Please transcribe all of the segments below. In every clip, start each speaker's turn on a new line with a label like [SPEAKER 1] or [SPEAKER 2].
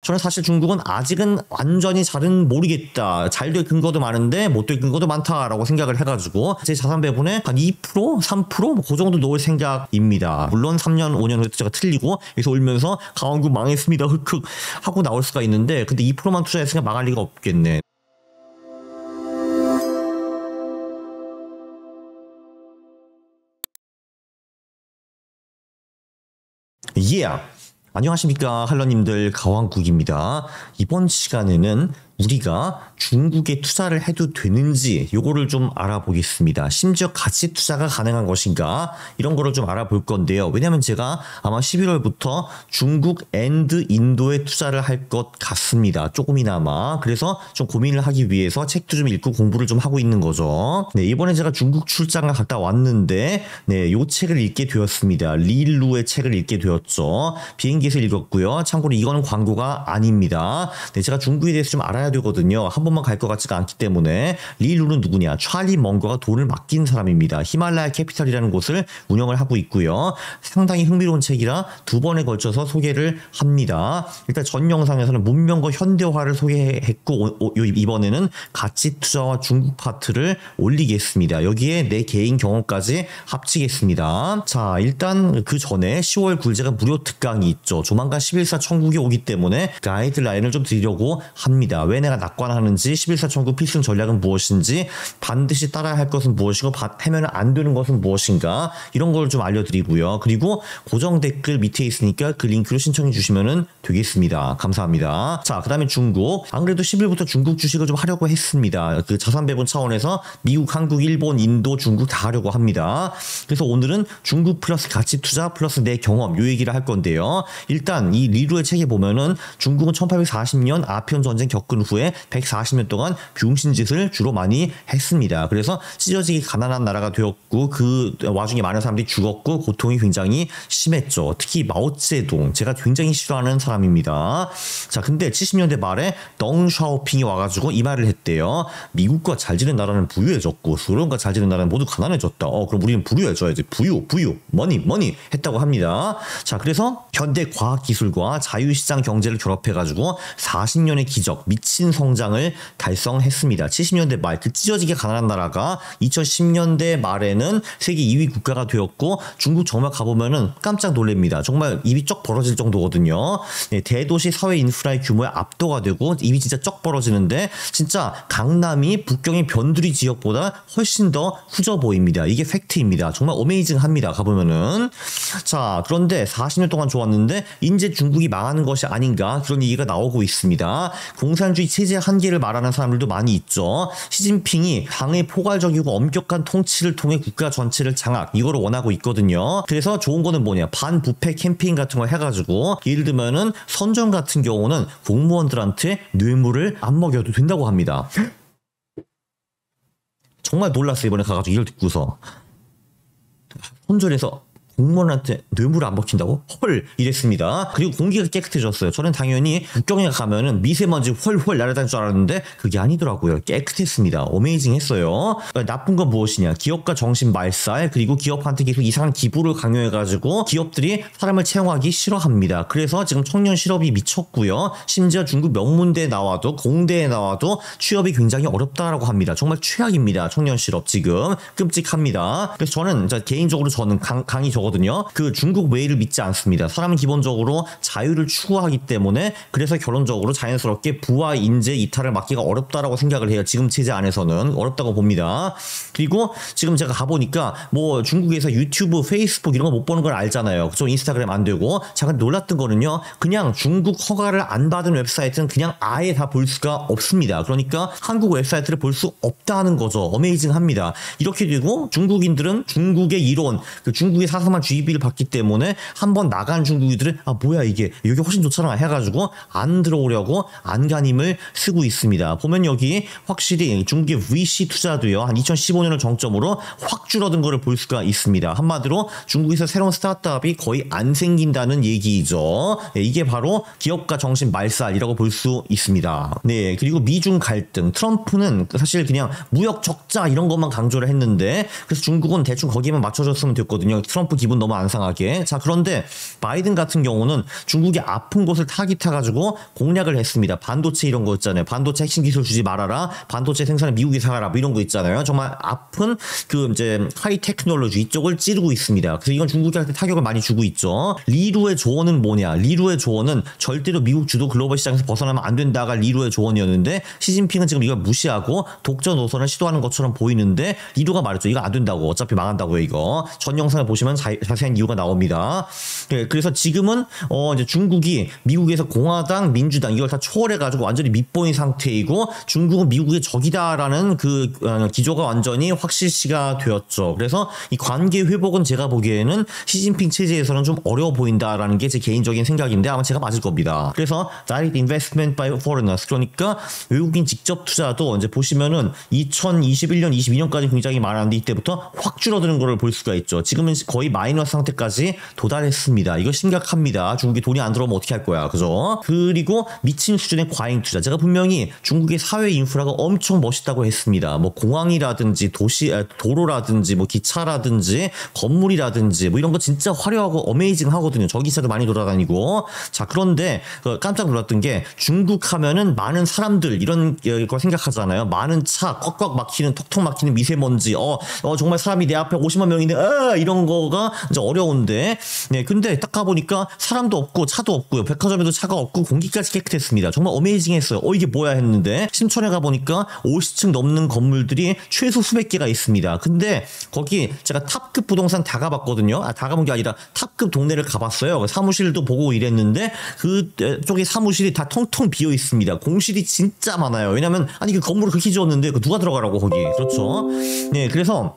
[SPEAKER 1] 저는 사실 중국은 아직은 완전히 잘은 모르겠다. 잘 될 근거도 많은데 못 될 근거도 많다라고 생각을 해가지고 제 자산 배분에 한 2%, 3%? 뭐 그 정도 넣을 생각입니다. 물론 3년, 5년 후에 제가 틀리고 여기서 울면서 강원구 망했습니다. 흑흑 하고 나올 수가 있는데 근데 2%만 투자했으니까 망할 리가 없겠네. Yeah. 안녕하십니까 할러님들, 가왕국입니다. 이번 시간에는 우리가 중국에 투자를 해도 되는지 요거를 좀 알아보겠습니다. 심지어 가치 투자가 가능한 것인가 이런 거를 좀 알아볼 건데요. 왜냐면 제가 아마 11월부터 중국 앤드 인도에 투자를 할 것 같습니다. 조금이나마. 그래서 좀 고민을 하기 위해서 책도 좀 읽고 공부를 좀 하고 있는 거죠. 네, 이번에 제가 중국 출장을 갔다 왔는데 네, 요 책을 읽게 되었습니다. 리루의 책을 읽게 되었죠. 비행기에서 읽었고요. 참고로 이거는 광고가 아닙니다. 네, 제가 중국에 대해서 좀 알아야 되거든요. 한 번만 갈 것 같지가 않기 때문에. 리루는 누구냐? 찰리 멍거가 돈을 맡긴 사람입니다. 히말라야 캐피탈이라는 곳을 운영을 하고 있고요. 상당히 흥미로운 책이라 2번에 걸쳐서 소개를 합니다. 일단 전 영상에서는 문명과 현대화를 소개했고 이번에는 가치 투자와 중국 파트를 올리겠습니다. 여기에 내 개인 경험까지 합치겠습니다. 자, 일단 그 전에 10월 굴제가 무료 특강이 있죠. 조만간 11사 천국이 오기 때문에 가이드라인을 좀 드리려고 합니다. 왜 내가 낙관하는지, 11사 천국 필승 전략은 무엇인지, 반드시 따라야 할 것은 무엇이고 하면 안 되는 것은 무엇인가, 이런 걸 좀 알려드리고요. 그리고 고정 댓글 밑에 있으니까 그 링크로 신청해 주시면 되겠습니다. 감사합니다. 자, 그 다음에 중국. 안 그래도 10일부터 중국 주식을 좀 하려고 했습니다. 그 자산 배분 차원에서 미국, 한국, 일본, 인도, 중국 다 하려고 합니다. 그래서 오늘은 중국 플러스 가치 투자 플러스 내 경험, 요 얘기를 할 건데요. 일단 이 리루의 책에 보면은 중국은 1840년 아편 전쟁 겪은 후에 140년 동안 병신짓을 주로 많이 했습니다. 그래서 찢어지게 가난한 나라가 되었고 그 와중에 많은 사람들이 죽었고 고통이 굉장히 심했죠. 특히 마오쩌둥, 제가 굉장히 싫어하는 사람입니다. 자, 근데 70년대 말에 덩샤오핑이 와가지고 이 말을 했대요. 미국과 잘 지낸 나라는 부유해졌고 소련과 잘 지낸 나라는 모두 가난해졌다. 그럼 우리는 부유해져야지. 부유, 머니 했다고 합니다. 자, 그래서 현대 과학기술과 자유시장 경제를 결합해가지고 40년의 기적, 미친 성장을 달성했습니다. 70년대 말, 그 찢어지게 가난한 나라가 2010년대 말에는 세계 2위 국가가 되었고 중국 정말 가보면은 깜짝 놀랍니다. 정말 입이 쩍 벌어질 정도거든요. 네, 대도시 사회 인프라의 규모에 압도가 되고 입이 진짜 쩍 벌어지는데 진짜 강남이 북경의 변두리 지역보다 훨씬 더 후져 보입니다. 이게 팩트입니다. 정말 어메이징합니다. 가보면은. 자, 그런데 40년 동안 좋았는데 이제 중국이 망하는 것이 아닌가 그런 얘기가 나오고 있습니다. 공산주의 체제의 한계를 말하는 사람들도 많이 있죠. 시진핑이 당의 포괄적이고 엄격한 통치를 통해 국가 전체를 장악, 이거를 원하고 있거든요. 그래서 좋은 거는 뭐냐, 반부패 캠페인 같은 거 해가지고 예를 들면은 선전 같은 경우는 공무원들한테 뇌물을 안 먹여도 된다고 합니다. 정말 놀랐어요. 이번에 가가지고 이걸 듣고서. 선전에서 공무원한테 뇌물을 안 먹힌다고? 헐, 이랬습니다. 그리고 공기가 깨끗해졌어요. 저는 당연히 북경에 가면은 미세먼지 헐헐 날아다닐 줄 알았는데 그게 아니더라고요. 깨끗했습니다. 어메이징했어요. 나쁜 건 무엇이냐? 기업가 정신 말살, 그리고 기업한테 계속 이상한 기부를 강요해가지고 기업들이 사람을 채용하기 싫어합니다. 그래서 지금 청년 실업이 미쳤고요. 심지어 중국 명문대에 나와도 공대에 나와도 취업이 굉장히 어렵다라고 합니다. 정말 최악입니다. 청년 실업 지금 끔찍합니다. 그래서 저는 개인적으로 강의 적어 그 중국 웨이를 믿지 않습니다. 사람은 기본적으로 자유를 추구하기 때문에 그래서 결론적으로 자연스럽게 부와 인재 이탈을 막기가 어렵다라고 생각을 해요. 지금 체제 안에서는 어렵다고 봅니다. 그리고 지금 제가 가보니까 뭐 중국에서 유튜브, 페이스북 이런 거 못 보는 걸 알잖아요. 그죠? 인스타그램 안 되고. 잠깐 놀랐던 거는요. 그냥 중국 허가를 안 받은 웹사이트는 그냥 아예 다 볼 수가 없습니다. 그러니까 한국 웹사이트를 볼 수 없다는 거죠. 어메이징합니다. 이렇게 되고 중국인들은 중국의 이론, 그 중국의 사상만 주의비를 받기 때문에 한번 나간 중국인들은 뭐야 이게 훨씬 좋잖아 해가지고 안 들어오려고 안간힘을 쓰고 있습니다. 보면 여기 확실히 중국의 VC 투자도요 한 2015년을 정점으로 확 줄어든 거를 볼 수가 있습니다. 한마디로 중국에서 새로운 스타트업이 거의 안 생긴다는 얘기죠. 네, 이게 바로 기업가 정신 말살이라고 볼 수 있습니다. 네, 그리고 미중 갈등, 트럼프는 사실 그냥 무역 적자 이런 것만 강조를 했는데 그래서 중국은 대충 거기에만 맞춰줬으면 됐거든요. 트럼프 기분 너무 안 상하게. 자, 그런데 바이든 같은 경우는 중국이 아픈 곳을 타깃해가지고 공략을 했습니다. 반도체 이런 거 있잖아요. 반도체 핵심 기술 주지 말아라. 반도체 생산은 미국이 사가라. 뭐 이런 거 있잖아요. 정말 아픈 그 이제 하이 테크놀로지 이쪽을 찌르고 있습니다. 그래서 이건 중국한테 타격을 많이 주고 있죠. 리루의 조언은 뭐냐? 리루의 조언은 절대로 미국 주도 글로벌 시장에서 벗어나면 안 된다가 리루의 조언이었는데 시진핑은 지금 이걸 무시하고 독자 노선을 시도하는 것처럼 보이는데 리루가 말했죠. 이거 안 된다고. 어차피 망한다고요, 이거. 전 영상을 보시면 자세한 이유가 나옵니다. 네, 그래서 지금은 이제 중국이 미국에서 공화당, 민주당 이걸 다 초월해가지고 완전히 밑보인 상태이고 중국은 미국의 적이다라는 그 기조가 완전히 확실시가 되었죠. 그래서 이 관계 회복은 제가 보기에는 시진핑 체제에서는 좀 어려워 보인다라는 게 제 개인적인 생각인데 아마 제가 맞을 겁니다. 그래서 direct investment by foreigners, 그러니까 외국인 직접 투자도 이제 보시면은 2021년, 22년까지 굉장히 많았는데 이때부터 확 줄어드는 거를 볼 수가 있죠. 지금은 거의 마이너스 상태까지 도달했습니다. 이거 심각합니다. 중국이 돈이 안 들어오면 어떻게 할 거야, 그죠? 그리고 미친 수준의 과잉 투자. 제가 분명히 중국의 사회 인프라가 엄청 멋있다고 했습니다. 뭐 공항이라든지 도로라든지 뭐 기차라든지 건물이라든지 뭐 이런 거 진짜 화려하고 어메이징 하거든요. 전기차도 많이 돌아다니고. 자, 그런데 깜짝 놀랐던 게 중국 하면은 많은 사람들 이런 걸 생각하잖아요. 많은 차, 꽉꽉 막히는, 턱턱 막히는 미세먼지. 정말 사람이 내 앞에 50만 명인데 이런 거가 이제 어려운데. 네, 근데 딱 가보니까 사람도 없고 차도 없고요. 백화점에도 차가 없고 공기까지 깨끗했습니다. 정말 어메이징했어요. 이게 뭐야 했는데 심천에 가보니까 50층 넘는 건물들이 최소 수백 개가 있습니다. 근데 거기 제가 탑급 부동산 다 가봤거든요. 다 가본 게 아니라 탑급 동네를 가봤어요. 사무실도 보고 이랬는데 그쪽에 사무실이 다 텅텅 비어 있습니다. 공실이 진짜 많아요. 왜냐면 아니 그 건물을 그렇게 지었는데 그 누가 들어가라고 거기. 그렇죠. 네, 그래서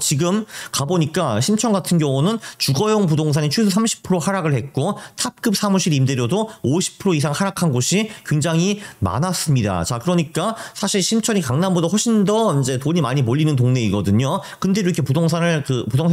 [SPEAKER 1] 지금 가보니까 신천 같은 경우는 주거용 부동산이 최소 30% 하락을 했고 탑급 사무실 임대료도 50% 이상 하락한 곳이 굉장히 많았습니다. 자, 그러니까 사실 신천이 강남보다 훨씬 더 이제 돈이 많이 몰리는 동네이거든요. 근데 이렇게 부동산이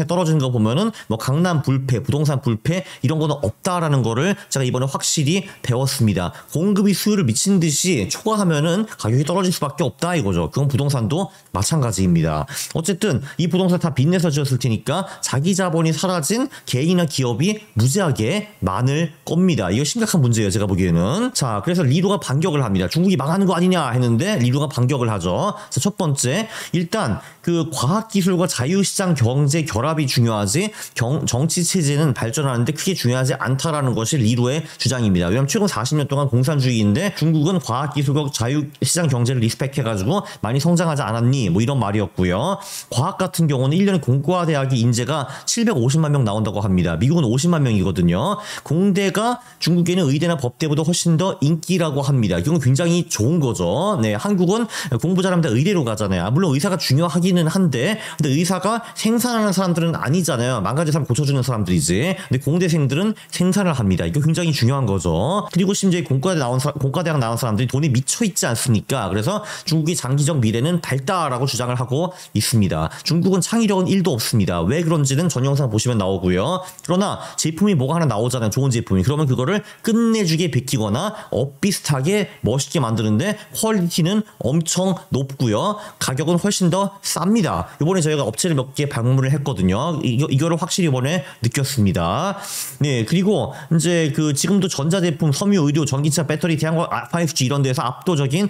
[SPEAKER 1] 떨어지는 거 보면은 뭐 강남 불패, 부동산 불패 이런 거는 없다라는 거를 제가 이번에 확실히 배웠습니다. 공급이 수요를 미친 듯이 초과하면은 가격이 떨어질 수밖에 없다 이거죠. 그건 부동산도 마찬가지입니다. 어쨌든 이 부동산 다 빚내서 지었을 테니까 자기 자본이 사라진 개인이나 기업이 무지하게 많을 겁니다. 이거 심각한 문제예요, 제가 보기에는. 자, 그래서 리루가 반격을 합니다. 중국이 망하는 거 아니냐 했는데 리루가 반격을 하죠. 자, 첫 번째, 일단 그 과학기술과 자유시장 경제 결합이 중요하지 정치 체제는 발전하는데 크게 중요하지 않다라는 것이 리루의 주장입니다. 왜냐하면 최근 40년 동안 공산주의인데 중국은 과학기술과 자유시장 경제를 리스펙해가지고 많이 성장하지 않았니? 뭐 이런 말이었고요. 과학 같은 경우는 1년에 공과대학이 인재가 750만 명 나온다고 합니다. 미국은 50만 명이거든요. 공대가 중국에는 의대나 법대보다 훨씬 더 인기라고 합니다. 이건 굉장히 좋은 거죠. 네, 한국은 공부 잘하면 다 의대로 가잖아요. 물론 의사가 중요하기는 한데 근데 의사가 생산하는 사람들은 아니잖아요. 망가진 사람 고쳐주는 사람들이지. 근데 공대생들은 생산을 합니다. 이거 굉장히 중요한 거죠. 그리고 심지어 공과대학 나온 사람들이 돈이 미쳐있지 않습니까? 그래서 중국의 장기적 미래는 밝다라고 주장을 하고 있습니다. 중국은 창의력은 1도 없습니다. 왜 그런지는 전 영상 보시면 나오고요. 그러나 제품이 뭐가 하나 나오잖아요. 좋은 제품이. 그러면 그거를 끝내주게 베끼거나 엇비슷하게 멋있게 만드는데 퀄리티는 엄청 높고요. 가격은 훨씬 더 쌉니다. 이번에 저희가 업체를 몇 개 방문을 했거든요. 이거를 확실히 이번에 느꼈습니다. 네, 그리고 이제 그 지금도 전자제품, 섬유, 의료, 전기차, 배터리, 태양광, 5G 이런 데서 압도적인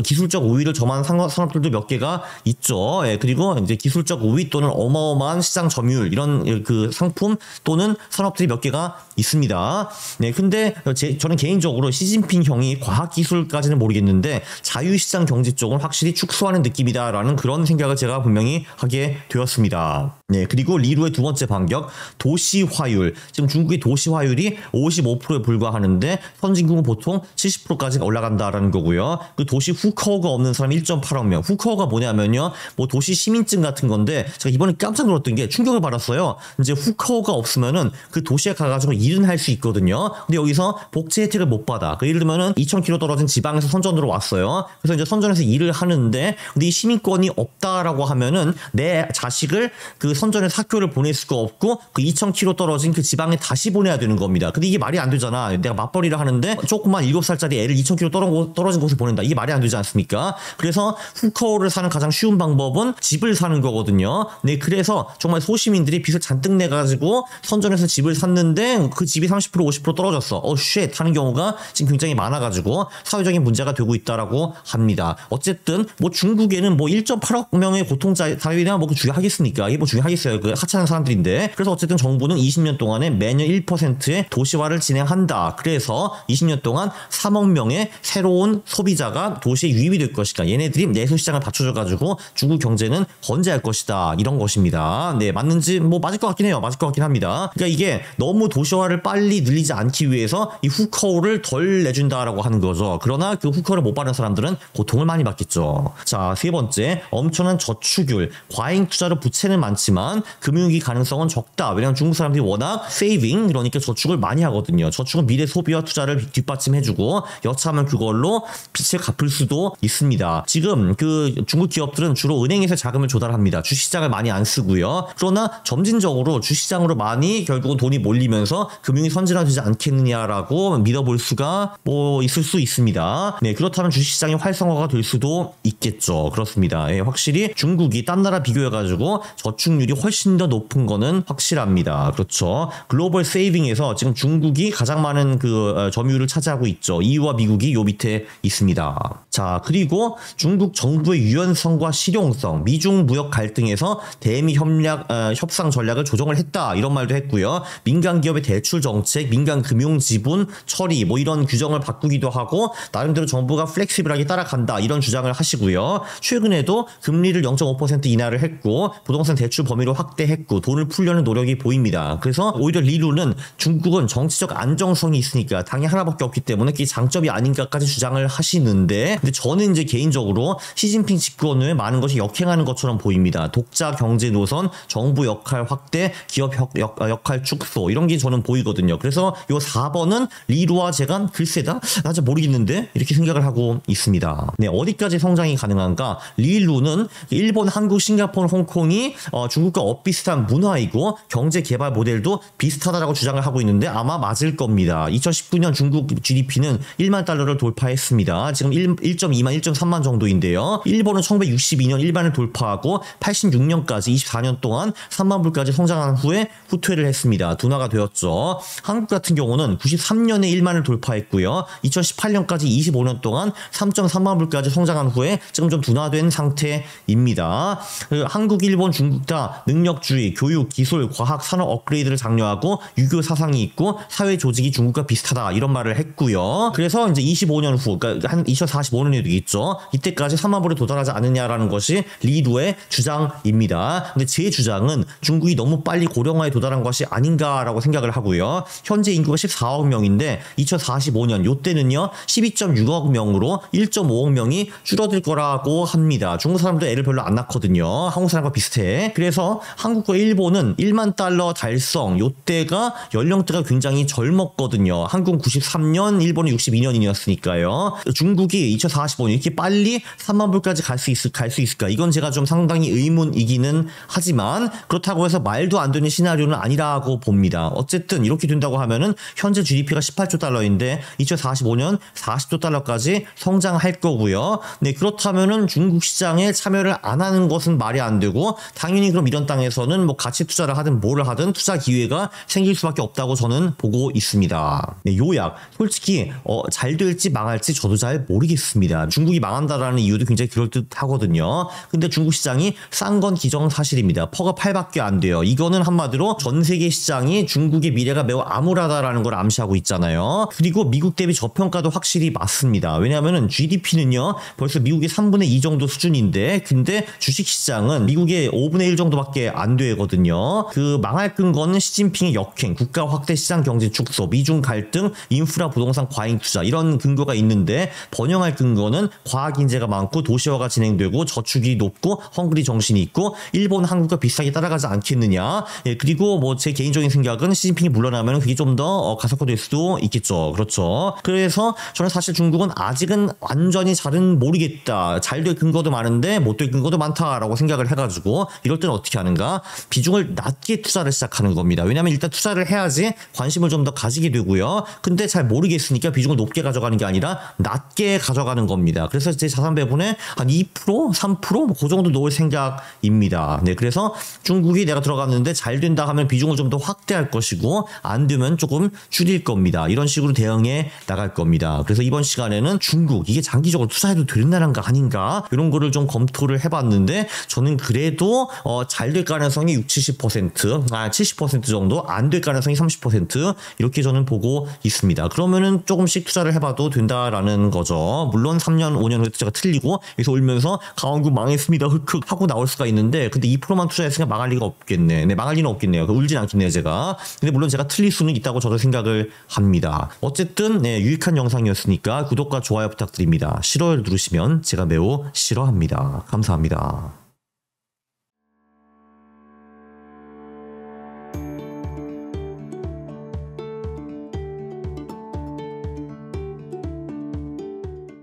[SPEAKER 1] 기술적 우위를 점하는 산업들도 몇 개가 있죠. 예, 그리고 이제 기술적 우위 또는 어마어마한 시장 점유율 이런 그 상품 또는 산업들이 몇 개가 있습니다. 네, 근데 저는 개인적으로 시진핑 형이 과학기술까지는 모르겠는데 자유시장 경제 쪽은 확실히 축소하는 느낌이다라는 그런 생각을 제가 분명히 하게 되었습니다. 네, 그리고 리루의 두 번째 반격, 도시화율. 지금 중국의 도시화율이 55%에 불과하는데 선진국은 보통 70%까지 올라간다라는 거고요. 그 도시 후커가 없는 사람 1.8억 명. 후커가 뭐냐면요, 뭐 도시 시민증 같은 건데 제가 이번에 깜짝 놀랐던 게 충격을 받았어요. 이제 후커가 없으면은 그 도시에 가가지고 일은 할 수 있거든요. 근데 여기서 복지 혜택을 못 받아. 예를 들면은 2,000km 떨어진 지방에서 선전으로 왔어요. 그래서 이제 선전에서 일을 하는데 근데 이 시민권이 없다라고 하면은 내 자식을 그 선전에서 학교를 보낼 수가 없고 그 2,000km 떨어진 그 지방에 다시 보내야 되는 겁니다. 근데 이게 말이 안 되잖아. 내가 맞벌이를 하는데 조그만 7살짜리 애를 2,000km 떨어진 곳에 보낸다. 이게 말이 안 되지 않습니까? 그래서 후커를 사는 가장 쉬운 방법은 집을 사는 거거든요. 하거든요. 네, 그래서 정말 소시민들이 빚을 잔뜩 내가지고 선점해서 집을 샀는데 그 집이 30% 50% 떨어졌어. 쉣 하는 경우가 지금 굉장히 많아가지고 사회적인 문제가 되고 있다라고 합니다. 어쨌든 뭐 중국에는 뭐 1.8억 명의 고통자 사회나 뭐 중요하겠습니까? 이게 뭐 중요하겠어요. 그 하찮은 사람들인데. 그래서 어쨌든 정부는 20년 동안에 매년 1%의 도시화를 진행한다. 그래서 20년 동안 3억 명의 새로운 소비자가 도시에 유입이 될 것이다. 얘네들이 내수 시장을 받쳐줘가지고 중국 경제는 건재할 것이다. 이런 것입니다. 네, 맞는지 뭐 맞을 것 같긴 해요. 맞을 것 같긴 합니다. 그러니까 이게 너무 도시화를 빨리 늘리지 않기 위해서 이 후커를 덜 내준다라고 하는 거죠. 그러나 그 후커를 못 받는 사람들은 고통을 많이 받겠죠. 자, 세 번째, 엄청난 저축률, 과잉 투자로 부채는 많지만 금융위기 가능성은 적다. 왜냐하면 중국 사람들이 워낙 세이빙, 그러니까 저축을 많이 하거든요. 저축은 미래 소비와 투자를 뒷받침해주고 여차하면 그걸로 빚을 갚을 수도 있습니다. 지금 그 중국 기업들은 주로 은행에서 자금을 조달합니다. 주시장을 많이 안 쓰고요. 그러나 점진적으로 주시장으로 많이 결국은 돈이 몰리면서 금융이 선진화되지 않겠느냐라고 믿어볼 수가 뭐 있을 수 있습니다. 네, 그렇다면 주시장이 활성화가 될 수도 있겠죠. 그렇습니다. 예, 확실히 중국이 딴 나라 비교해가지고 저축률이 훨씬 더 높은 거는 확실합니다. 그렇죠. 글로벌 세이빙에서 지금 중국이 가장 많은 그 점유율을 차지하고 있죠. EU와 미국이 요 밑에 있습니다. 자, 그리고 중국 정부의 유연성과 실용성, 미중 무역 갈등에서 대미 협상 전략을 조정을 했다. 이런 말도 했고요. 민간 기업의 대출 정책, 민간 금융 지분 처리 뭐 이런 규정을 바꾸기도 하고 나름대로 정부가 플렉시블하게 따라간다. 이런 주장을 하시고요. 최근에도 금리를 0.5% 인하를 했고 부동산 대출 범위를 확대했고 돈을 풀려는 노력이 보입니다. 그래서 오히려 리루는 중국은 정치적 안정성이 있으니까 당이 하나밖에 없기 때문에 그게 장점이 아닌가까지 주장을 하시는데 근데 저는 이제 개인적으로 시진핑 집권 후에 많은 것이 역행하는 것처럼 보입니다. 독자 경제 노선, 정부 역할 확대, 기업 역할 축소 이런 게 저는 보이거든요. 그래서 요 4번은 리루와 제가 글쎄다? 나 잘 모르겠는데 이렇게 생각을 하고 있습니다. 네, 어디까지 성장이 가능한가? 리루는 일본, 한국, 싱가포르, 홍콩이 중국과 엇비슷한 문화이고 경제 개발 모델도 비슷하다라고 주장을 하고 있는데 아마 맞을 겁니다. 2019년 중국 GDP는 1만 달러를 돌파했습니다. 지금 1.2만, 1.3만 정도인데요. 일본은 1962년 1만을 돌파하고 86년까지 24년 동안 3만 불까지 성장한 후에 후퇴를 했습니다. 둔화가 되었죠. 한국 같은 경우는 93년에 1만을 돌파했고요. 2018년까지 25년 동안 3.3만 불까지 성장한 후에 지금 좀 둔화된 상태입니다. 한국, 일본, 중국 다 능력주의, 교육, 기술, 과학, 산업 업그레이드를 장려하고 유교 사상이 있고 사회 조직이 중국과 비슷하다 이런 말을 했고요. 그래서 이제 25년 후, 그러니까 한 2045년에도 있죠. 이때까지 3만 불에 도달하지 않느냐라는 것이 리루의 주장입니다. 근데 제 주장은 중국이 너무 빨리 고령화에 도달한 것이 아닌가라고 생각을 하고요. 현재 인구가 14억 명인데 2045년 요때는요 12.6억 명으로 1.5억 명이 줄어들 거라고 합니다. 중국 사람도 애를 별로 안 낳거든요. 한국 사람과 비슷해. 그래서 한국과 일본은 1만 달러 달성 요때가 연령대가 굉장히 젊었거든요. 한국은 93년, 일본은 62년이었으니까요. 중국이 2045년 이렇게 빨리 3만 불까지 갈 수 있을까? 이건 제가 좀 상당히 의문이기는 하지만 그렇다고 해서 말도 안 되는 시나리오는 아니라고 봅니다. 어쨌든 이렇게 된다고 하면은 현재 GDP가 18조 달러인데 2045년 40조 달러까지 성장할 거고요. 네, 그렇다면은 중국 시장에 참여를 안 하는 것은 말이 안 되고 당연히 그럼 이런 땅에서는 뭐 가치 투자를 하든 뭐를 하든 투자 기회가 생길 수밖에 없다고 저는 보고 있습니다. 네, 요약. 솔직히 잘 될지 망할지 저도 잘 모르겠습니다. 중국이 망한다라는 이유도 굉장히 그럴듯하거든요. 근데 중국 시장이 싼 건 기정사실입니다. 퍼가 8밖에 안 돼요. 이거는 한마디로 전 세계 시장이 중국의 미래가 매우 암울하다라는 걸 암시하고 있잖아요. 그리고 미국 대비 저평가도 확실히 맞습니다. 왜냐하면은 GDP는요 벌써 미국의 3분의 2 정도 수준인데 근데 주식시장은 미국의 5분의 1 정도밖에 안 되거든요. 그 망할 근거는 시진핑의 역행, 국가 확대 시장 경제 축소, 미중 갈등, 인프라 부동산 과잉 투자 이런 근거가 있는데 번영할 근거는 과학 인재가 많고 도시화가 진행되고 저축이 높고 헝그리 정신이 있고 일본, 한국과 비슷하게 따라가지 않겠느냐. 예, 그리고 뭐 제 개인적인 생각은 시진핑이 물러나면 그게 좀 더 가속화될 수도 있겠죠. 그렇죠. 그래서 저는 사실 중국은 아직은 완전히 잘은 모르겠다. 잘 될 근거도 많은데 못 될 근거도 많다라고 생각을 해가지고 이럴 때는 어떻게 하는가? 비중을 낮게 투자를 시작하는 겁니다. 왜냐하면 일단 투자를 해야지 관심을 좀 더 가지게 되고요. 근데 잘 모르겠으니까 비중을 높게 가져가는 게 아니라 낮게 가져가는 겁니다. 그래서 제 자산 배분에 한 2%, 3%? 뭐 그 정도 놓을 생각 생각입니다. 네, 그래서 중국이 내가 들어갔는데 잘 된다 하면 비중을 좀 더 확대할 것이고 안 되면 조금 줄일 겁니다. 이런 식으로 대응해 나갈 겁니다. 그래서 이번 시간에는 중국 이게 장기적으로 투자해도 되는 나라인가 아닌가 이런 거를 좀 검토를 해봤는데 저는 그래도 잘 될 가능성이 60-70%, 70% 정도, 안 될 가능성이 30% 이렇게 저는 보고 있습니다. 그러면은 조금씩 투자를 해봐도 된다라는 거죠. 물론 3년, 5년 후에 투자가 틀리고 여기서 울면서 강원국 망했습니다 흑흑 하고 나올 수가 있는데 근데 2%만 투자했으니까 망할 리가 없겠네. 네, 망할 리는 없겠네요. 울진 않겠네요 제가. 근데 물론 제가 틀릴 수는 있다고 저도 생각을 합니다. 어쨌든 네, 유익한 영상이었으니까 구독과 좋아요 부탁드립니다. 싫어요를 누르시면 제가 매우 싫어합니다. 감사합니다.